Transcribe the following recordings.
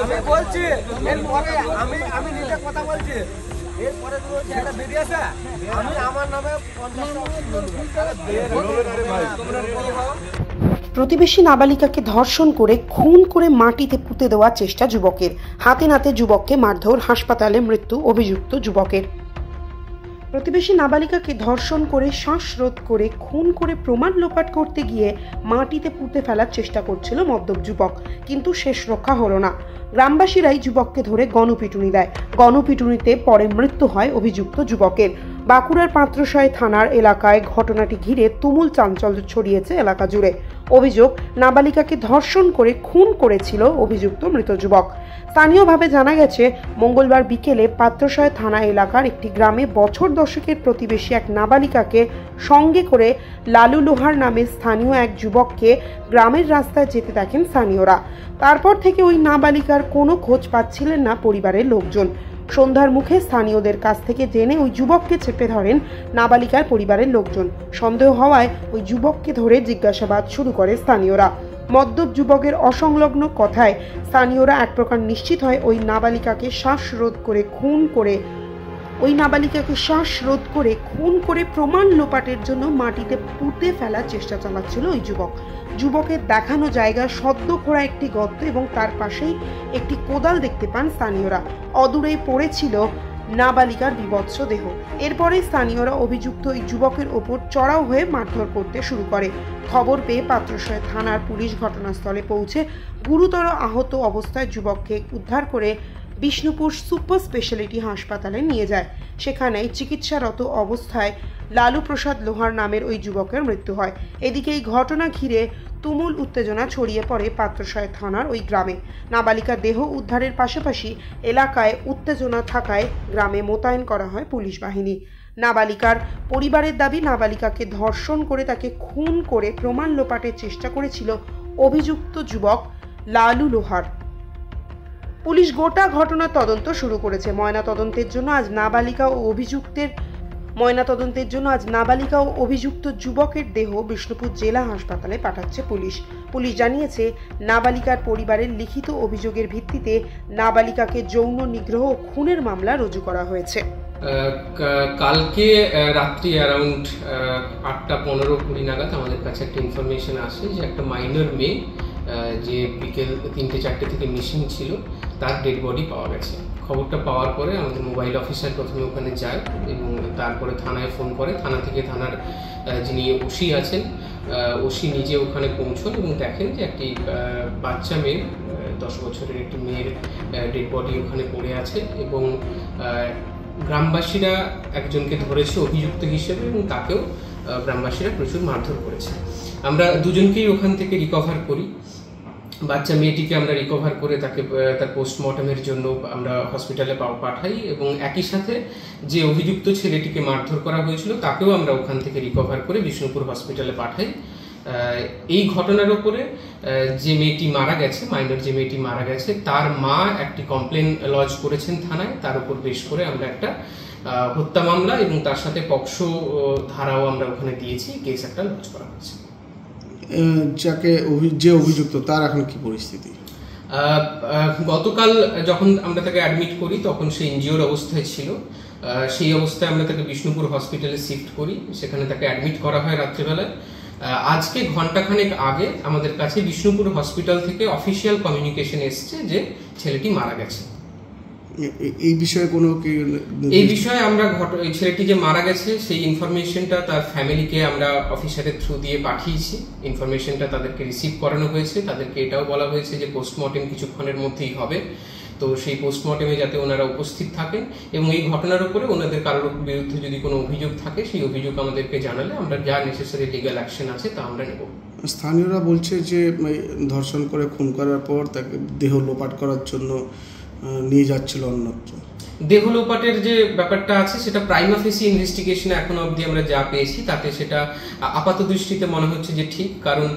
আমি বলছি এরপরে আমি নিজে কথা বলছি এরপরে যেটা বেরিয়ে আসে আমি আমার নামে 50 প্রতিবেশী নাবালিকাকে ধর্ষণ করে খুন করে মাটিতে পুঁতে দেওয়ার চেষ্টা যুবকের, হাতে নাতে যুবককে মারধর, হাসপাতালে মৃত্যু অভিযুক্ত যুবকের। প্রতিবেশী নাবালিকাকে ধর্ষণ করে শ্বাসরোধ করে খুন করে প্রমাণ লোপাট করতে গিয়ে মাটিতে পুঁতে ফেলার চেষ্টা করছিল মদ্যপ যুবক, কিন্তু শেষ রক্ষা হলো না। গ্রামবাসীরাই যুবককে ধরে গণপিটুনি দেয়। গণপিটুনিতে পরে মৃত্যু হয় অভিযুক্ত যুবকের। বাঁকুড়ার পাত্রসায় থানার এলাকায় ঘটনাটি ঘিরে তুমুল চাঞ্চল্য ছড়িয়েছে এলাকা জুড়ে। অভিযোগ, নাবালিকাকে ধর্ষণ করে খুন করেছিল অভিযুক্ত মৃত যুবক। স্থানীয়ভাবে জানা গেছে, মঙ্গলবার বিকেলে পাত্রসায় থানা এলাকার একটি গ্রামে বছর দশেকের প্রতিবেশী এক নাবালিকাকে সঙ্গে করে লালু লোহার নামে স্থানীয় এক যুবককে গ্রামের রাস্তায় যেতে দেখেন স্থানীয়রা। তারপর থেকে ওই নাবালিকার কোনো খোঁজ পাচ্ছিলেন না পরিবারের লোকজন। সন্ধ্যার মুখে স্থানীয়দের কাছ থেকে জেনে ওই যুবককে চেপে ধরেন নাবালিকার পরিবারের লোকজন। সন্দেহ হওয়ায় ওই যুবককে ধরে জিজ্ঞাসাবাদ শুরু করে স্থানীয়রা। মদ্যপ যুবকের অসংলগ্ন কথায় স্থানীয়রা এক প্রকার নিশ্চিত হয় ওই নাবালিকাকে শ্বাসরোধ করে খুন করে প্রমাণ লোপাটের জন্য মাটিতে পুঁতে ফেলার চেষ্টা চালাচ্ছিল ওই যুবক। যুবকের দেখানো জায়গায় সদ্য খোঁড়া একটি গর্ত এবং তার পাশেই একটি কোদাল দেখতে পান স্থানীয়রা। অদূরেই পড়েছিল নাবালিকার বিভৎস দেহ। এরপরে স্থানীয়রা অভিযুক্ত ওই যুবকের ওপর চড়াও হয়ে মারধর করতে শুরু করে। খবর পেয়ে পাত্রসায় থানার পুলিশ ঘটনাস্থলে পৌঁছে গুরুতর আহত অবস্থায় যুবককে উদ্ধার করে বিষ্ণুপুর সুপার স্পেশালিটি হাসপাতালে নিয়ে যায়। সেখানেই চিকিৎসারত অবস্থায় লালু প্রসাদ লোহার নামের ওই যুবকের মৃত্যু হয়। এদিকে এই ঘটনা ঘিরে তুমুল উত্তেজনা ছড়িয়ে পড়ে পাত্রসায় থানার ওই গ্রামে। নাবালিকার দেহ উদ্ধারের পাশাপাশি এলাকায় উত্তেজনা থাকায় গ্রামে মোতায়েন করা হয় পুলিশ বাহিনী। নাবালিকার পরিবারের দাবি, নাবালিকাকে ধর্ষণ করে তাকে খুন করে প্রমাণ লোপাটের চেষ্টা করেছিল অভিযুক্ত যুবক লালু লোহার। পুলিশ গোটা ঘটনার তদন্ত শুরু করেছে। ময়নাতদন্তের জন্য আজ নাবালিকা ও অভিযুক্ত যুবকের দেহ বিষ্ণুপুর জেলা হাসপাতালে পাঠাচ্ছে পুলিশ। পুলিশ জানিয়েছে, নাবালিকার পরিবারের লিখিত অভিযোগের ভিত্তিতে নাবালিকাকে যৌন নিগ্রহ ও খুনের মামলা রুজু করা হয়েছে। কালকে রাত্রি অ্যারাউন্ড 8:15-20 নাগাদ আমাদের কাছে একটা ইনফরমেশন আসে যে একটা মাইনর মেয়ে যে বিকেল 3-4টে থেকে মিসিং ছিল, তার ডেড বডি পাওয়া গেছে। খবরটা পাওয়ার পরে আমাদের মোবাইল অফিসার প্রথমে ওখানে যায় এবং তারপরে থানায় ফোন করে। থানা থেকে থানার যিনি ওসি আছেন, ওসি নিজে ওখানে পৌঁছন এবং দেখেন যে একটি বাচ্চা মেয়ে, 10 বছরের একটি মেয়ের ডেড বডি ওখানে পড়ে আছে এবং গ্রামবাসীরা একজনকে ধরেছে অভিযুক্ত হিসেবে এবং তাকেও গ্রামবাসীরা প্রচুর মারধর করেছে। আমরা দুজনকেই ওখান থেকে রিকভার করি। বাচ্চা মেয়েটিকে আমরা রিকভার করে তাকে তার পোস্টমর্টমের জন্য আমরা হসপিটালে পাঠাই এবং একই সাথে যে অভিযুক্ত ছেলেটিকে মারধর করা হয়েছিল তাকেও আমরা ওখান থেকে রিকভার করে বিষ্ণুপুর হসপিটালে পাঠাই। এই ঘটনার উপরে যে মেয়েটি মারা গেছে, মাইনর যে মেয়েটি মারা গেছে, তার মা একটি কমপ্লেন লজ করেছেন থানায়। তার উপর বেশ করে আমরা একটা হত্যা মামলা এবং তার সাথে পক্সো ধারাও আমরা ওখানে দিয়েছি, কেস একটা লজ করা হয়েছে। যে অভিযুক্ত তার এখন কি পরিস্থিতি? গতকাল যখন আমরা তাকে অ্যাডমিট করি তখন সে ইনজিওর অবস্থায় ছিল। সেই অবস্থায় আমরা তাকে বিষ্ণুপুর হসপিটালে শিফট করি, সেখানে তাকে অ্যাডমিট করা হয় রাত্রিবেলায়। আজকে ঘন্টাখানেক আগে আমাদের কাছে বিষ্ণুপুর হসপিটাল থেকে অফিসিয়াল কমিউনিকেশন এসছে যে ছেলেটি মারা গেছে। এই বিষয়ে আমরা ছেলেটি যে মারা গেছে সেই ইনফরমেশনটা তার ফ্যামিলিকে আমরা অফিসারের থ্রু দিয়ে পাঠিয়েছি। ইনফরমেশনটা তাদেরকে রিসিভ করানো হয়েছে। তাদেরকে এটাও বলা হয়েছে যে পোস্টমর্টেম কিছুক্ষণের মধ্যেই হবে, তো সেই পোস্টমর্টেমে যাতে ওনারা উপস্থিত থাকেন এবং এই ঘটনার উপরে ওনাদের কারোর বিরুদ্ধে যদি কোনো অভিযোগ থাকে সেই অভিযোগ আমাদেরকে জানালে আমরা যা নেসেসারি লিগ্যাল অ্যাকশন আছে তা আমরা নেব। স্থানীয়রা বলছে যে ধর্ষণ করে খুন করার পর তাকে দেহ লোপাট করার জন্য নিয়ে যাচ্ছিল অন্যত্র। দেহ লোপাটের যে ব্যাপারটা আছে সেটা প্রাইমা ফেসি ইনভেস্টিগেশনে এখনো অবধি আমরা যা পেয়েছি তাতে সেটা আপাত দৃষ্টিতে মনে হচ্ছে যে ঠিক, কারণ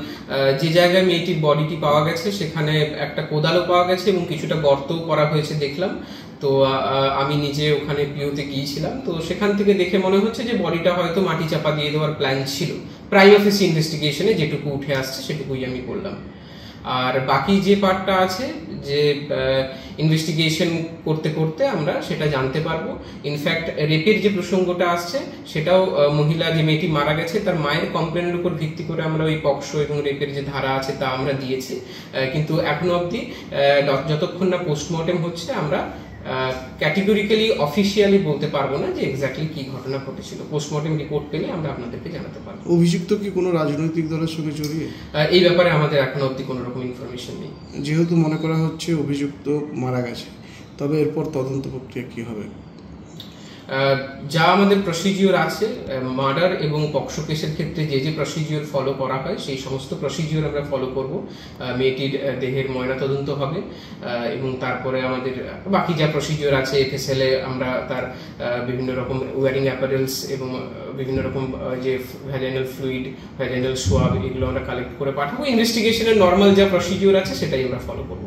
যে জায়গায় মেয়েটির বডিটি পাওয়া গেছে সেখানে একটা কোদালও পাওয়া গেছে এবং কিছুটা গর্তও করা হয়েছে দেখলাম। তো আমি নিজে ওখানে পিওতে গিয়েছিলাম, তো সেখান থেকে দেখে মনে হচ্ছে যে বডিটা হয়তো মাটি চাপা দিয়ে দেওয়ার প্ল্যান ছিল। প্রাইমা ফেসি ইনভেস্টিগেশনে যেটুকু উঠে আসছে সেটুকুই আমি বললাম। আর বাকি যে পার্টটা আছে যে ইনভেস্টিগেশন করতে করতে আমরা সেটা জানতে পারবো। ইনফ্যাক্ট রেপের যে প্রসঙ্গটা আসছে সেটাও মহিলা যে মেয়েটি মারা গেছে তার মায়ের কমপ্লেনের উপর ভিত্তি করে আমরা ওই পক্সো এবং রেপের যে ধারা আছে তা আমরা দিয়েছি, কিন্তু এখনো অবধি যতক্ষণ না পোস্টমর্টেম হচ্ছে আমরা ক্যাটেগরিক্যালি অফিসিয়ালি বলতে পারবো না যে এক্স্যাক্টলি কি ঘটনা ঘটেছিল। পোস্টমর্টেম রিপোর্ট পেলে আমরা আপনাদেরকে জানাতে পারবো। অভিযুক্ত কি কোনো রাজনৈতিক দলের সঙ্গে জড়িয়ে? এই ব্যাপারে আমাদের এখনো অবধি কোনো রকম ইনফরমেশন নেই। যেহেতু মনে করা হচ্ছে অভিযুক্ত মারা গেছে, তবে এরপর তদন্ত প্রক্রিয়া কি হবে? যা আমাদের প্রসিজিওর আছে, মার্ডার এবং পক্সো কেসের ক্ষেত্রে যে যে প্রসিজিওর ফলো করা হয় সেই সমস্ত প্রসিজিওর আমরা ফলো করব। মেয়েটির দেহের ময়নাতদন্ত হবে এবং তারপরে আমাদের বাকি যা প্রসিজিওর আছে এফএসএলে আমরা তার বিভিন্ন রকম ওয়ারিং অ্যাপারেলস এবং বিভিন্ন রকম যে ভ্যাজাইনাল ফ্লুইড, ভ্যাজাইনাল সোয়াব এগুলো আমরা কালেক্ট করে পাঠাবো। ইনভেস্টিগেশনের নর্মাল যা প্রসিজিওর আছে সেটাই আমরা ফলো করব।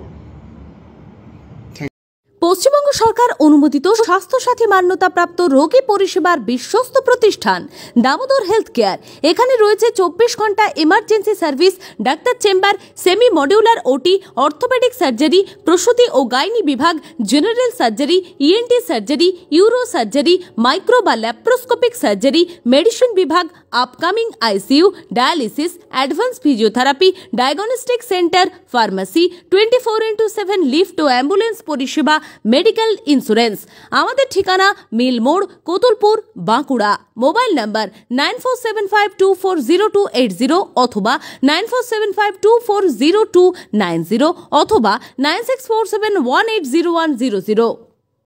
পশ্চিমবঙ্গ সরকার অনুমোদিত স্বাস্থ্যসাথী মান্যতাপ্রাপ্ত রোগী পরিষেবার বিশ্বস্ত প্রতিষ্ঠান দামোদর হেলথ কেয়ার। এখানে রয়েছে 24 ঘন্টা emergency service, doctor chamber, semi modular OT, orthopaedic surgery, প্রসূতি ও গাইনি বিভাগ, general surgery, ENT surgery, uro surgery, micro বা ল্যাপ্রোস্কোপিক সার্জারি, মেডিসিন বিভাগ, upcoming ICU, dialysis, advance physiotherapy, diagnostic centre, pharmacy, 24x7 lift ও ambulance পরিষেবা, medical insurance. আমাদের ঠিকানা মিল মোড়, কোতুলপুর, বাঁকুড়া। মোবাইল নাম্বার 9475240280 অথবা 9475240290 অথবা 9647180100।